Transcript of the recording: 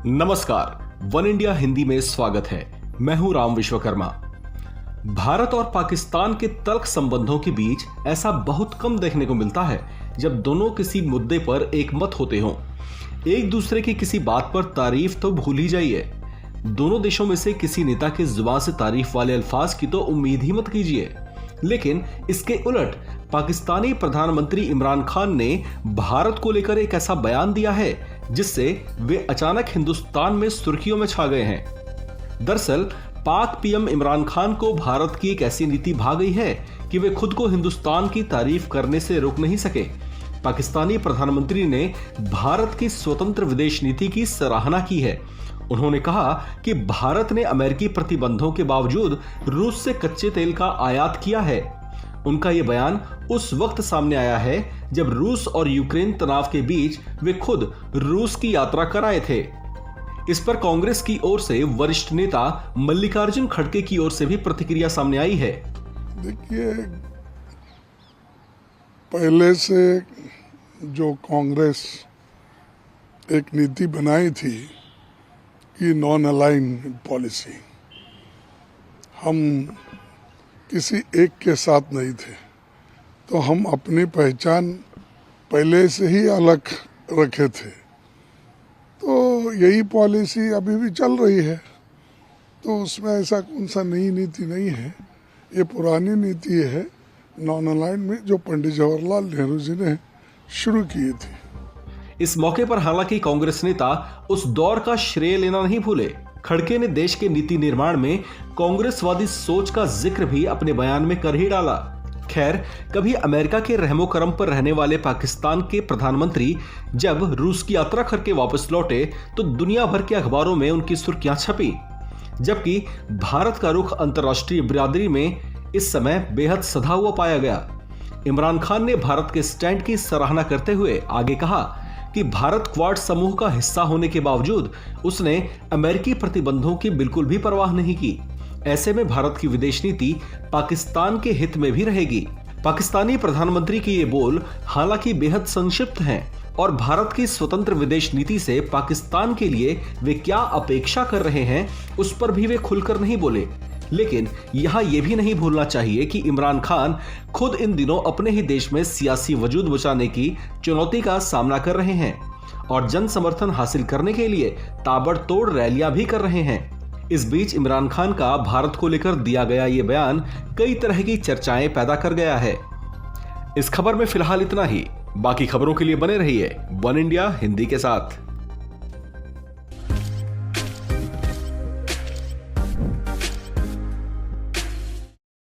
नमस्कार, one India Hindi में स्वागत है। मैं हूं राम विश्वकर्मा। भारत और पाकिस्तान के तल्ख संबंधों के बीच ऐसा बहुत कम देखने को मिलता है जब दोनों किसी मुद्दे पर एक मत होते हों। एक दूसरे की किसी बात पर तारीफ तो भूल ही जाइए, दोनों देशों में से किसी नेता के जुबान से तारीफ वाले अल्फाज की तो उम्मीद ही मत कीजिए। लेकिन इसके उलट पाकिस्तानी प्रधानमंत्री इमरान खान ने भारत को लेकर एक ऐसा बयान दिया है जिससे वे अचानक हिंदुस्तान में सुर्खियों में छा गए हैं। दरअसल पाक पीएम इमरान खान को भारत की एक ऐसी नीति भा गई है कि वे खुद को हिंदुस्तान की तारीफ करने से रोक नहीं सके। पाकिस्तानी प्रधानमंत्री ने भारत की स्वतंत्र विदेश नीति की सराहना की है। उन्होंने कहा कि भारत ने अमेरिकी प्रतिबंधों के बावजूद रूस से कच्चे तेल का आयात किया है। उनका यह बयान उस वक्त सामने आया है जब रूस और यूक्रेन तनाव के बीच वे खुद रूस की यात्रा कर आए थे। इस पर कांग्रेस की ओर से वरिष्ठ नेता मल्लिकार्जुन खड़गे की ओर से भी प्रतिक्रिया सामने आई है। देखिए, पहले से जो कांग्रेस एक नीति बनाई थी कि नॉन अलाइन पॉलिसी, हम किसी एक के साथ नहीं थे, तो हम अपनी पहचान पहले से ही अलग रखे थे। तो यही पॉलिसी अभी भी चल रही है, तो उसमें ऐसा कौन सा नई नीति नहीं है। ये पुरानी नीति है नॉन अलाइन में, जो पंडित जवाहरलाल नेहरू जी ने शुरू की थी। इस मौके पर हालांकि कांग्रेस नेता उस दौर का श्रेय लेना नहीं भूले। खड़गे ने देश के नीति निर्माण में कांग्रेसवादी सोच का जिक्र भी अपने बयान में कर ही डाला। खैर, कभी अमेरिका के रहमो करम पर रहने वाले पाकिस्तान के प्रधानमंत्री जब रूस की यात्रा करके वापस लौटे तो दुनिया भर के अखबारों में उनकी सुर्खियां छपी, जबकि भारत का रुख अंतर्राष्ट्रीय बिरादरी में इस समय बेहद सधा हुआ पाया गया। इमरान खान ने भारत के स्टैंड की सराहना करते हुए आगे कहा कि भारत क्वाड समूह का हिस्सा होने के बावजूद उसने अमेरिकी प्रतिबंधों की बिल्कुल भी परवाह नहीं की। ऐसे में भारत की विदेश नीति पाकिस्तान के हित में भी रहेगी। पाकिस्तानी प्रधानमंत्री के ये बोल हालांकि बेहद संक्षिप्त हैं और भारत की स्वतंत्र विदेश नीति से पाकिस्तान के लिए वे क्या अपेक्षा कर रहे हैं उस पर भी वे खुलकर नहीं बोले। लेकिन यहां यह भी नहीं भूलना चाहिए कि इमरान खान खुद इन दिनों अपने ही देश में सियासी वजूद बचाने की चुनौती का सामना कर रहे हैं और जन समर्थन हासिल करने के लिए ताबड़तोड़ रैलियां भी कर रहे हैं। इस बीच इमरान खान का भारत को लेकर दिया गया ये बयान कई तरह की चर्चाएं पैदा कर गया है। इस खबर में फिलहाल इतना ही। बाकी खबरों के लिए बने रहिए वन इंडिया हिंदी के साथ।